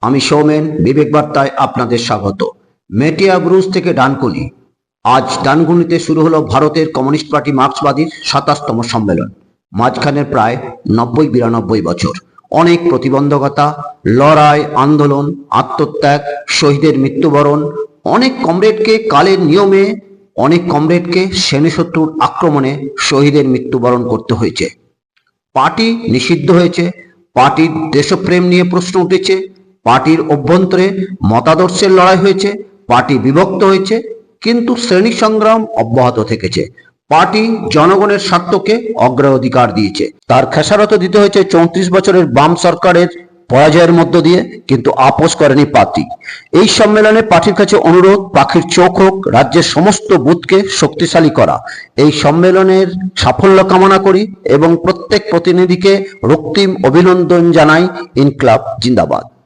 আমি সৌমেন, বিবেক বার্তায় আপনাদের স্বাগত। মেটিয়া ব্রুজ থেকে ডানকুনি। আজ ডানকুনিতে শুরু হলো ভারতের কমিউনিস্ট পার্টি মার্ক্সবাদীর 27তম সম্মেলন। মাঝখানের প্রায় 90-92 বছর, অনেক প্রতিবন্ধকতা, লড়াই, আন্দোলন, আত্মত্যাগ, শহীদের মৃত্যুবরণ, অনেক কমরেডকে কালের নিয়মে, অনেক কমরেডকে সেনাশত্রুর আক্রমণে শহীদের মৃত্যুবরণ করতে হয়েছে। পার্টি নিষিদ্ধ হয়েছে, পার্টির দেশপ্রেম নিয়ে প্রশ্ন উঠেছে, পার্টির অভ্যন্তরে মতাদর্শের লড়াই হয়েছে, পার্টি বিভক্ত হয়েছে, কিন্তু শ্রেণী সংগ্রাম অব্যাহত থেকেছে। পার্টি জনগণের স্বার্থকে অগ্রাধিকার দিয়েছে। তার খেসারত দিতে হয়েছে 34 বছরের বাম সরকারের পরাজয়ের মধ্য দিয়ে, কিন্তু আপোষ করেনি পার্টি। এই সম্মেলনে পার্টির কাছে অনুরোধ, পাখির চোখ হোক, রাজ্যের সমস্ত বুথকে শক্তিশালী করা। এই সম্মেলনের সাফল্য কামনা করি এবং প্রত্যেক প্রতিনিধিকে রক্তিম অভিনন্দন জানাই। ইনকলাব জিন্দাবাদ।